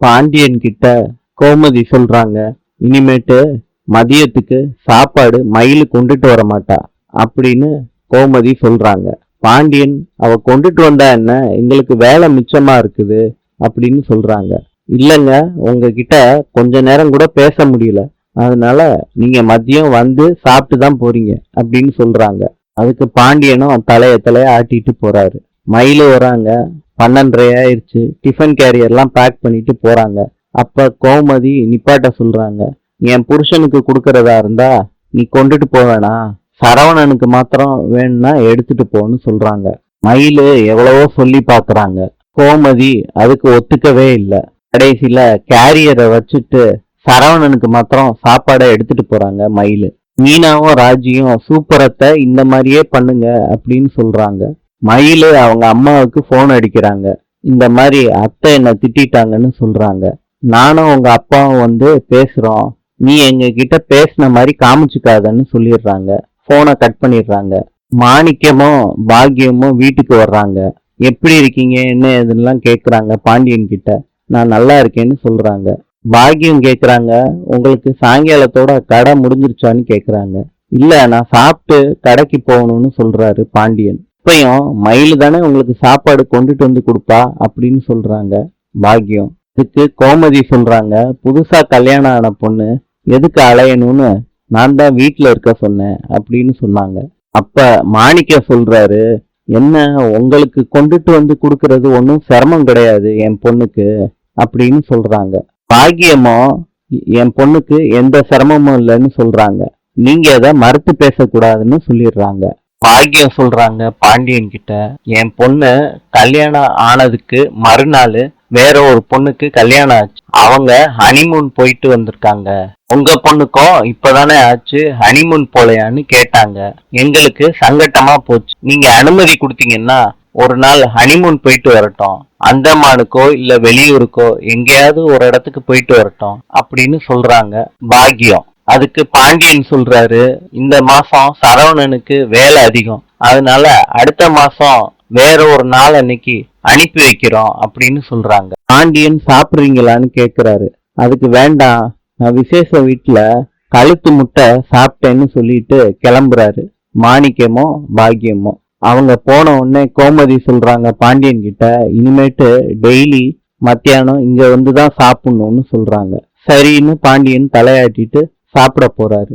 பாண்டியன் கிட்ட கோமதி சொல்றாங்க, இனிமேட்டு மதியத்துக்கு சாப்பாடு மயிலு கொண்டுட்டு வர மாட்டா அப்படின்னு கோமதி சொல்றாங்க. பாண்டியன், அவ கொண்டுட்டு வந்தா என்ன, எங்களுக்கு வேலை மிச்சமா இருக்குது அப்படின்னு சொல்றாங்க. இல்லைங்க, உங்ககிட்ட கொஞ்ச நேரம் கூட பேச முடியல, அதனால நீங்க மதியம் வந்து சாப்பிட்டு தான் போறீங்க அப்படின்னு சொல்றாங்க. அதுக்கு பாண்டியனும் தலைய ஆட்டிட்டு போறாரு. மயிலு வராங்க. 12:30 ஆயிடுச்சு. டிஃபன் கேரியர்லாம் பேக் பண்ணிட்டு போறாங்க. அப்ப கோமதி நிப்பாட்ட சொல்றாங்க, என் புருஷனுக்கு கொடுக்கறதா இருந்தா நீ கொண்டுட்டு போவேனா, சரவணனுக்கு மாத்திரம் வேணும்னா எடுத்துட்டு போன்னு சொல்றாங்க. மயிலு எவ்வளவோ சொல்லி பாக்குறாங்க. கோமதி அதுக்கு ஒத்துக்கவே இல்லை. கடைசியில கேரியரை வச்சுட்டு சரவணனுக்கு மாத்திரம் சாப்பாடை எடுத்துட்டு போறாங்க மயிலு. மீனாவும் ராஜியும் சூப்பரத்தை இந்த மாதிரியே பண்ணுங்க அப்படின்னு சொல்றாங்க. மயிலு அவங்க அம்மாவுக்கு போன் அடிக்கிறாங்க. இந்த மாதிரி அத்தை என்ன திட்டாங்கன்னு சொல்றாங்க. நானும் உங்க அப்பாவும் வந்து பேசுறோம், நீ எங்க கிட்ட பேசின மாதிரி காமிச்சுக்காதன்னு சொல்லிடுறாங்க. போனை கட் பண்ணிடுறாங்க. மாணிக்கமும் பாக்கியமும் வீட்டுக்கு வர்றாங்க. எப்படி இருக்கீங்க என்ன ஏதுன்னெலாம் கேட்குறாங்க பாண்டியன் கிட்ட. நான் நல்லா இருக்கேன்னு சொல்றாங்க. பாக்கியம் கேட்குறாங்க, உங்களுக்கு சாயங்காலத்தோட கடை முடிஞ்சிருச்சான்னு கேட்குறாங்க. இல்ல, நான் சாப்பிட்டு கடைக்கு போகணும்னு சொல்றாரு பாண்டியன். இப்பயும் மயிலு தானே உங்களுக்கு சாப்பாடு கொண்டுட்டு வந்து கொடுப்பா அப்படின்னு சொல்றாங்க பாக்கியம். இதுக்கு கோமதி சொல்றாங்க, புதுசா கல்யாணம் ஆன பொண்ணு எதுக்கு அலையணும்னு நான் தான் வீட்டுல இருக்க சொன்னேன் அப்படின்னு சொன்னாங்க. அப்ப மாணிக்கம் சொல்றாரு, என்ன உங்களுக்கு கொண்டுட்டு வந்து கொடுக்கறது ஒன்றும் சிரமம் கிடையாது என் பொண்ணுக்கு அப்படின்னு சொல்றாங்க. பாக்கியமோ என் பொண்ணுக்கு எந்த சிரமமும் இல்லைன்னு சொல்றாங்க. நீங்க அதை மறுத்து பேசக்கூடாதுன்னு சொல்லிடுறாங்க. பாக்கியம் சொல்றாங்க பாண்டியன் கிட்ட, என் பொண்ணு கல்யாணம் ஆனதுக்கு மறுநாள் வேற ஒரு பொண்ணுக்கு கல்யாணம் ஆச்சு. அவங்க ஹனிமூன் போயிட்டு வந்திருக்காங்க. உங்க பொண்ணுக்கும் இப்பதானே ஆச்சு, ஹனிமூன் போலையான்னு கேட்டாங்க. எங்களுக்கு சங்கட்டமா போச்சு. நீங்க அனுமதி கொடுத்தீங்கன்னா ஒரு நாள் ஹனிமூன் போயிட்டு வரட்டும், அந்தமானுக்கோ இல்ல வெளியூருக்கோ எங்கேயாவது ஒரு இடத்துக்கு போயிட்டு வரட்டும் அப்படின்னு சொல்றாங்க பாக்கியம். அதுக்கு பாண்டியன் சொல்றாரு, இந்த மாசம் சரவணனுக்கு வேலை அதிகம், அதனால அடுத்த மாசம் வேற ஒரு நாள் அன்னைக்கு அனுப்பி வைக்கிறோம் அப்படின்னு சொல்றாங்க. பாண்டியன் சாப்பிடுறீங்களான்னு கேக்குறாரு. அதுக்கு வேண்டாம், நான் விசேஷ வீட்டுல கழுத்து முட்டை சாப்பிட்டேன்னு சொல்லிட்டு கிளம்புறாரு மாணிக்கமோ பாக்கியமோ. அவங்க போன உடனே கோமதி சொல்றாங்க பாண்டியன் கிட்ட, இனிமேட்டு டெய்லி மத்தியானம் இங்க வந்துதான் சாப்பிடணும்னு சொல்றாங்க. சரின்னு பாண்டியன் தலையாட்டிட்டு சாப்பிட போறாரு.